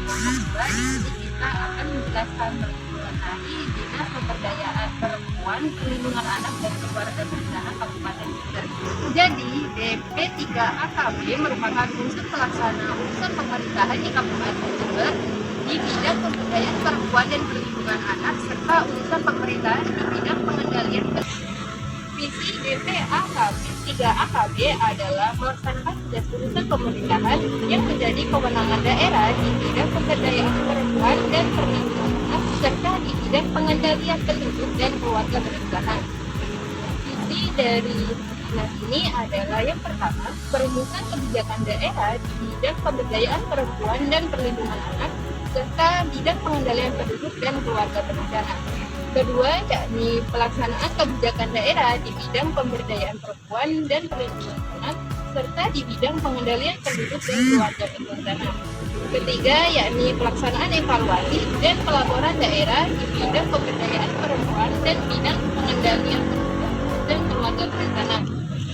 Kedua, di sini kita akan menjelaskan mengenai Dinas Pemberdayaan Perempuan, Perlindungan Anak dan Keluarga Berencana Kabupaten Jember. Jadi, DP3AKB merupakan unsur pelaksana unsur pemerintahan di Kabupaten Jember di bidang pemberdayaan perempuan dan perlindungan anak serta unsur pemerintahan di bidang pengendalian. Visi DP3AKB adalah melaksanakan tugas urusan pemerintahan yang menjadi kewenangan daerah di bidang pemberdayaan perempuan dan perlindungan anak serta di bidang pengendalian penduduk dan keluarga berencana. Visi dari dinas ini adalah yang pertama, perumusan kebijakan daerah di bidang pemberdayaan perempuan dan perlindungan anak serta bidang pengendalian penduduk dan keluarga berencana. Kedua, yakni pelaksanaan kebijakan daerah di bidang pemberdayaan perempuan dan perlindungan anak serta di bidang pengendalian penduduk dan keluarga berencana. Ketiga, yakni pelaksanaan evaluasi dan pelaporan daerah di bidang pemberdayaan perempuan dan bidang pengendalian penduduk dan keluarga berencana.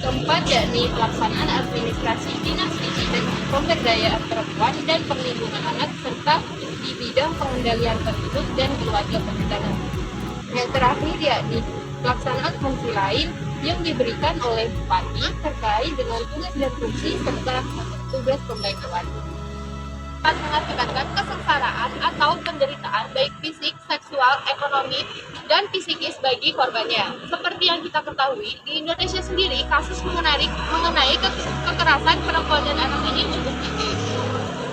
Keempat, yakni pelaksanaan administrasi dinas di bidang pemberdayaan perempuan dan perlindungan anak serta di bidang pengendalian penduduk dan keluarga berencana. Yang terakhir, yakni pelaksanaan fungsi lain yang diberikan oleh Bupati terkait dengan tugas dan fungsi serta tugas pembantuan. Akan mengakibatkan kesengsaraan atau penderitaan baik fisik, seksual, ekonomi, dan psikis bagi korbannya. Seperti yang kita ketahui, di Indonesia sendiri kasus mengenai kekerasan perempuan dan anak ini cukup tinggi.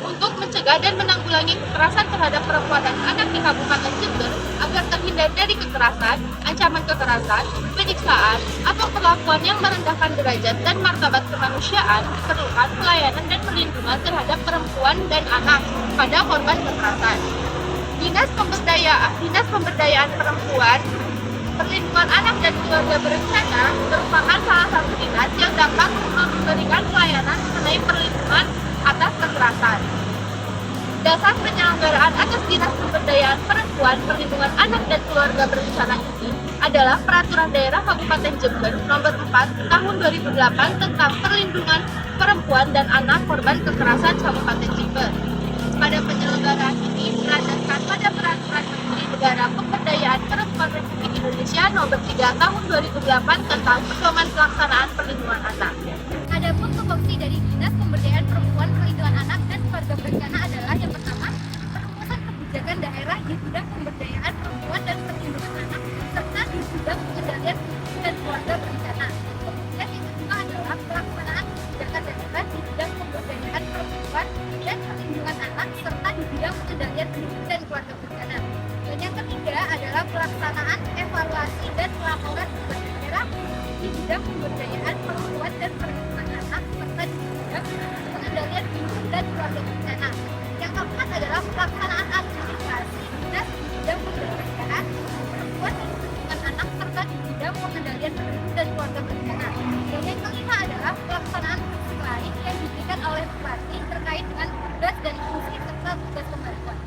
Untuk mencegah dan menanggulangi kekerasan terhadap perempuan dan anak di Kabupaten Jember agar terhindar dari kekerasan, ancaman kekerasan, penyiksaan, atau perlakuan yang merendahkan derajat dan martabat kemanusiaan, diperlukan pelayanan dan perlindungan terhadap perempuan dan anak pada korban kekerasan. Dinas Pemberdayaan Perempuan, Perlindungan Anak dan Keluarga Berencana merupakan salah satu dinas yang dapat memberikan pelayanan mengenai perlindungan atas kekerasan. Dasar penyelenggaraan atas Dinas Pemberdayaan Perempuan, Perlindungan Anak dan Keluarga Berencana ini adalah Peraturan Daerah Kabupaten Jember Nomor 4 Tahun 2008 tentang Perlindungan Perempuan dan Anak Korban Kekerasan Kabupaten Jember. Pada penyelenggaraan ini berdasarkan pada Peraturan Menteri Negara Pemberdayaan Perempuan Republik Indonesia Nomor 3 Tahun 2008 tentang Pedoman Pelaksanaan Perlindungan Anak. Adapun tupoksi dari Dinas Pemberdayaan Perempuan, Perlindungan Anak dan Keluarga Berencana adalah yang pertama, perumusan kebijakan daerah di bidang pemberdayaan perempuan dan perlindungan anak serta di bidang pengendalian dan keluarga berencana. Kemudian yang kedua adalah pelaksanaan kebijakan daerah di bidang pemberdayaan perempuan dan perlindungan anak serta di bidang pengendalian penduduk dan keluarga berencana. Dan yang ketiga adalah pelaksanaan evaluasi dan pelaporan tugas daerah di bidang pemberdayaan perempuan dan perlindungan anak serta di bidang pengendalian penduduk dan keluarga berencana. Yang keempat adalah pelaksanaan administrasi dinas di bidang pemberdayaan perempuan dan perlindungan anak serta di bidang pengendalian penduduk dan keluarga berencana. Dan yang kelima adalah pelaksanaan fungsi lain yang diberikan oleh Bupati terkait dengan tugas dan fungsi serta tugas pembantuan.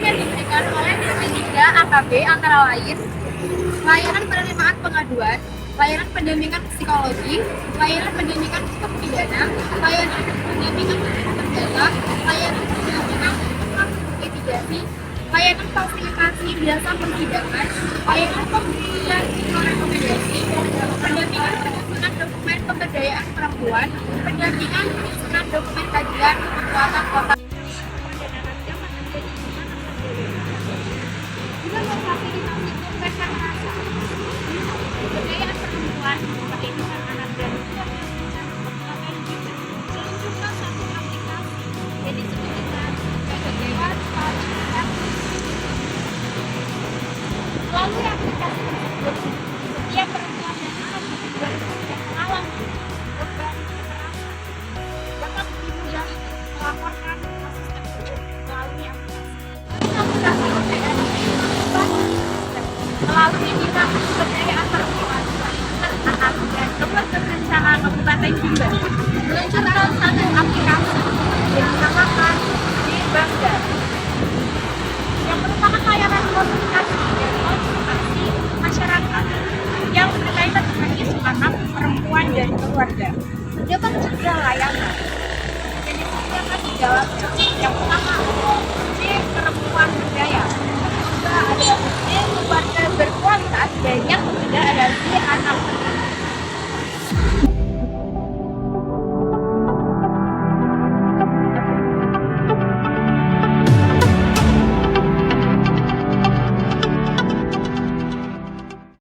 Yang diberikan oleh DP3AKB antara lain layanan penerimaan pengaduan, layanan pendampingan psikologi, layanan pendampingan hukum pidana, layanan pendampingan perdata, layanan pendampingan mitigasi, layanan fasilitasi jasa persidangan, layanan pemberian rekomendasi, pendampingan penyusunan dokumen pemberdayaan perempuan, pendampingan penyusunan dokumen kajian kekuatan kota. Juga memfasilitasi pelaksanaan pemberdayaan perempuan, perlindungan anak dan keluarga berencana Kabupaten Jember meluncurkan satu aplikasi yang disebut dengan Jaga Dewan Pelayanan. Melalui aplikasi tersebut, setiap perempuan dan anak di Jember yang mengalami korban kekerasan dapat lebih mudah melaporkan kasus tersebut melalui aplikasi. Aplikasi OPS melalui Dinas Pemberdayaan Perempuan, Perlindungan Anak dan Keluarga Berencana Kabupaten Jember meluncurkan satu aplikasi yang dinamakan Dibangga, yang merupakan layanan komunikasi dan konsultasi masyarakat yang berkaitan dengan isu anak, perempuan, dan keluarga. Dapat mencegah layanan yang disediakan jalannya. Yang pertama,